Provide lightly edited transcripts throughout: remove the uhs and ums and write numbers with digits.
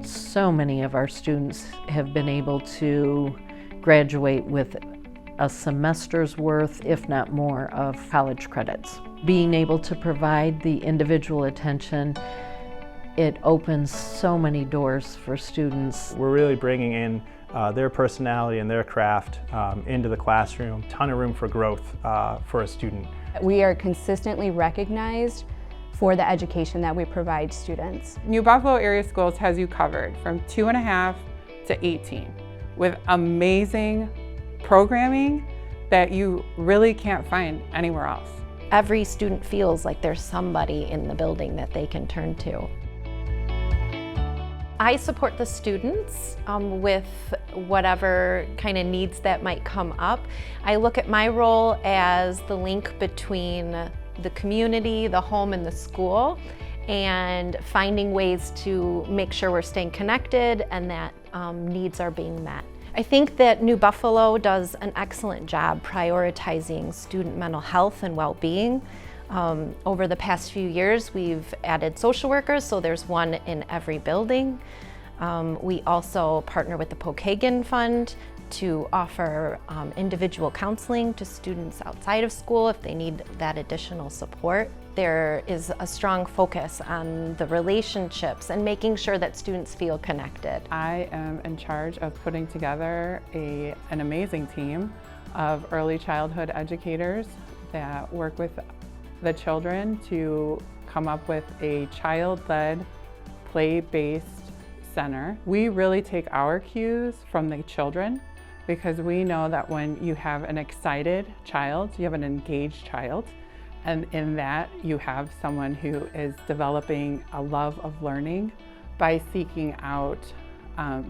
So many of our students have been able to graduate with a semester's worth, if not more, of college credits. Being able to provide the individual attention, it opens so many doors for students. We're really bringing in their personality and their craft into the classroom. Ton of room for growth for a student. We are consistently recognized for the education that we provide students. New Buffalo Area Schools has you covered from 2.5 to 18 with amazing programming that you really can't find anywhere else. Every student feels like there's somebody in the building that they can turn to. I support the students with whatever kind of needs that might come up. I look at my role as the link between the community, the home, and the school, and finding ways to make sure we're staying connected and that needs are being met. I think that New Buffalo does an excellent job prioritizing student mental health and well-being. Over the past few years, we've added social workers, so there's one in every building. We also partner with the Pokagon Fund to offer individual counseling to students outside of school if they need that additional support. There is a strong focus on the relationships and making sure that students feel connected. I am in charge of putting together an amazing team of early childhood educators that work with the children to come up with a child-led, play-based center. We really take our cues from the children because we know that when you have an excited child, you have an engaged child, and in that you have someone who is developing a love of learning by seeking out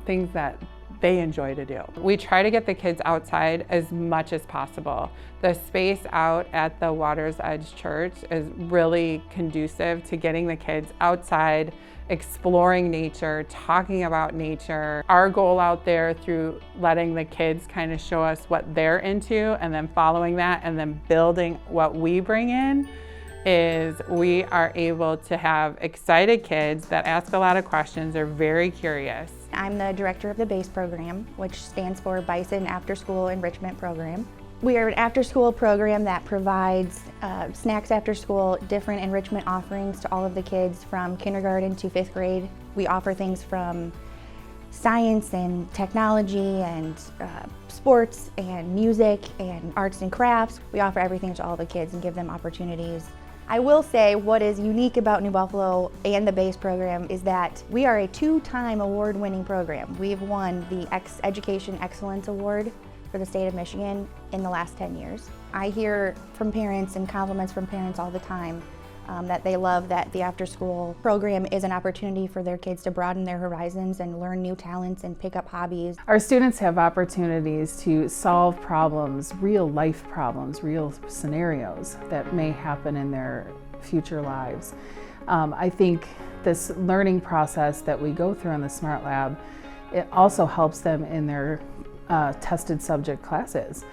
things that they enjoy to do. We try to get the kids outside as much as possible. The space out at the Water's Edge Church is really conducive to getting the kids outside, exploring nature, talking about nature. Our goal out there through letting the kids kind of show us what they're into and then following that and then building what we bring in is we are able to have excited kids that ask a lot of questions, are very curious. I'm the director of the BASE program, which stands for Bison After School Enrichment Program. We are an after-school program that provides snacks after school, different enrichment offerings to all of the kids from kindergarten to 5th grade. We offer things from science and technology and sports and music and arts and crafts. We offer everything to all the kids and give them opportunities. I will say what is unique about New Buffalo and the BASE program is that we are a 2-time award-winning program. We've won the Education Excellence Award for the state of Michigan in the last 10 years. I hear from parents and compliments from parents all the time that they love that the after-school program is an opportunity for their kids to broaden their horizons and learn new talents and pick up hobbies. Our students have opportunities to solve problems, real life problems, real scenarios that may happen in their future lives. I think this learning process that we go through in the Smart Lab, it also helps them in their tested subject classes,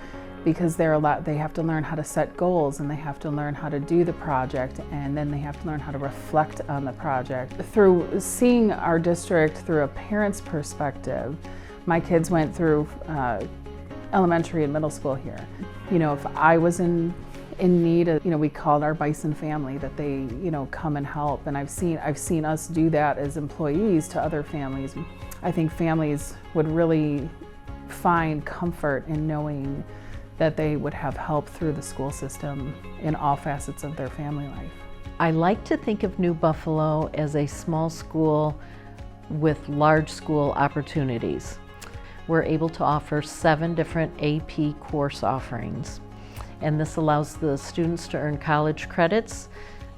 because they have to learn how to set goals and they have to learn how to do the project, and then they have to learn how to reflect on the project. Through seeing our district through a parent's perspective, my kids went through elementary and middle school here. You know, if I was in need of, we called our Bison family that they, come and help, and I've seen us do that as employees to other families. I think families would really find comfort in knowing that they would have help through the school system in all facets of their family life. I like to think of New Buffalo as a small school with large school opportunities. We're able to offer 7 different AP course offerings, and this allows the students to earn college credits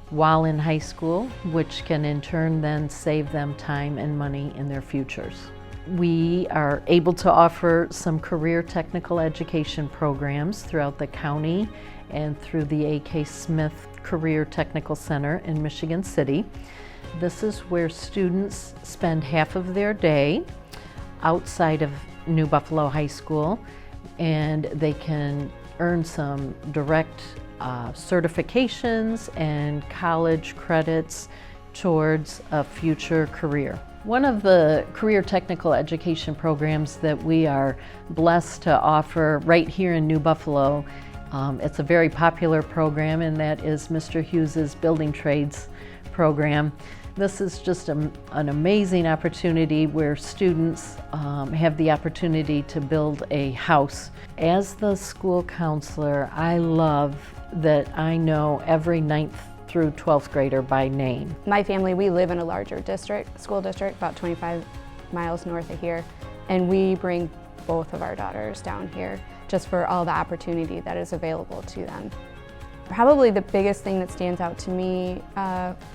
while in high school, which can in turn then save them time and money in their futures. We are able to offer some career technical education programs throughout the county and through the A.K. Smith Career Technical Center in Michigan City. This is where students spend half of their day outside of New Buffalo High School, and they can earn some direct certifications and college credits towards a future career. One of the career technical education programs that we are blessed to offer right here in New Buffalo, it's a very popular program, and that is Mr. Hughes's Building Trades program. This is just an amazing opportunity where students have the opportunity to build a house. As the school counselor, I love that I know every 9th through 12th grader by name. My family, we live in a larger school district, about 25 miles north of here, and we bring both of our daughters down here just for all the opportunity that is available to them. Probably the biggest thing that stands out to me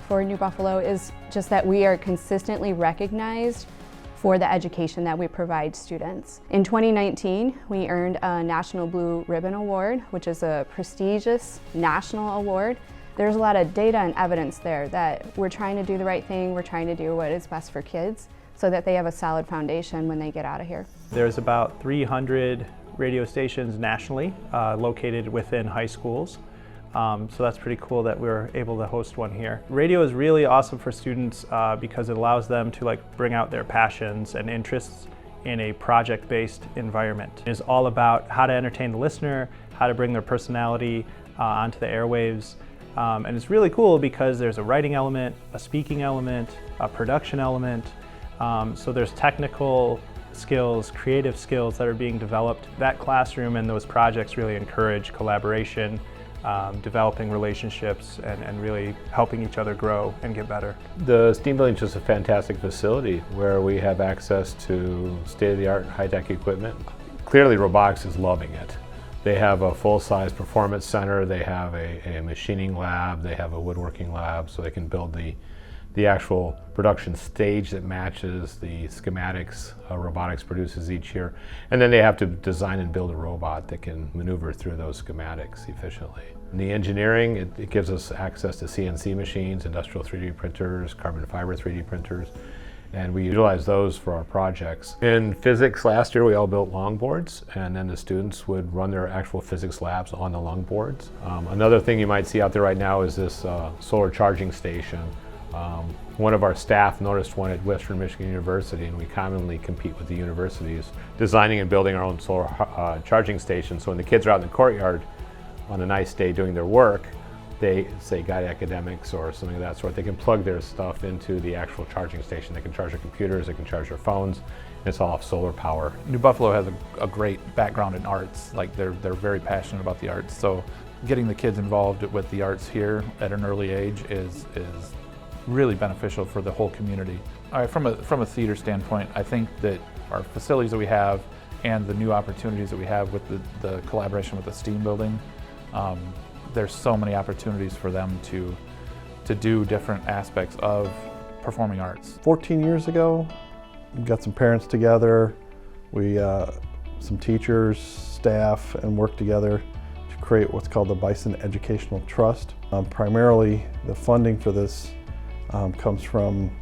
for New Buffalo is just that we are consistently recognized for the education that we provide students. In 2019, we earned a National Blue Ribbon Award, which is a prestigious national award. There's a lot of data and evidence there that we're trying to do the right thing, we're trying to do what is best for kids so that they have a solid foundation when they get out of here. There's about 300 radio stations nationally located within high schools. So that's pretty cool that we're able to host one here. Radio is really awesome for students because it allows them to bring out their passions and interests in a project-based environment. It's all about how to entertain the listener, how to bring their personality onto the airwaves. And it's really cool because there's a writing element, a speaking element, a production element. So there's technical skills, creative skills that are being developed. That classroom and those projects really encourage collaboration, developing relationships, and really helping each other grow and get better. The STEAM Building is just a fantastic facility where we have access to state-of-the-art high-tech equipment. Clearly robotics is loving it. They have a full-size performance center, they have a machining lab, they have a woodworking lab, so they can build the actual production stage that matches the schematics robotics produces each year. And then they have to design and build a robot that can maneuver through those schematics efficiently. In the engineering, it gives us access to CNC machines, industrial 3D printers, carbon fiber 3D printers, and we utilize those for our projects. In physics last year, we all built longboards, and then the students would run their actual physics labs on the longboards. Another thing you might see out there right now is this solar charging station. One of our staff noticed one at Western Michigan University, and we commonly compete with the universities, designing and building our own solar charging station. So when the kids are out in the courtyard on a nice day doing their work, they say guide academics or something of that sort, they can plug their stuff into the actual charging station. They can charge their computers, they can charge their phones, and it's all off solar power. New Buffalo has a great background in arts. They're very passionate about the arts, so getting the kids involved with the arts here at an early age is really beneficial for the whole community. All right, from a theater standpoint, I think that our facilities that we have and the new opportunities that we have with the collaboration with the STEAM Building, there's so many opportunities for them to do different aspects of performing arts. 14 years ago, we got some parents together, some teachers, staff, and worked together to create what's called the Bison Educational Trust. Primarily, the funding for this comes from,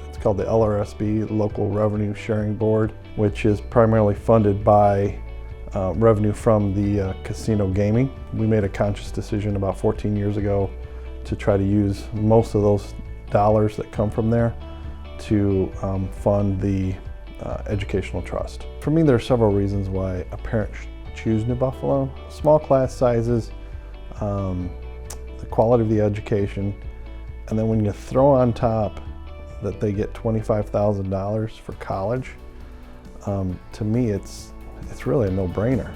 it's called the LRSB, Local Revenue Sharing Board, which is primarily funded by revenue from the casino gaming. We made a conscious decision about 14 years ago to try to use most of those dollars that come from there to fund the educational trust. For me, there are several reasons why a parent should choose New Buffalo. Small class sizes, the quality of the education, and then when you throw on top that they get $25,000 for college, to me it's really a no-brainer.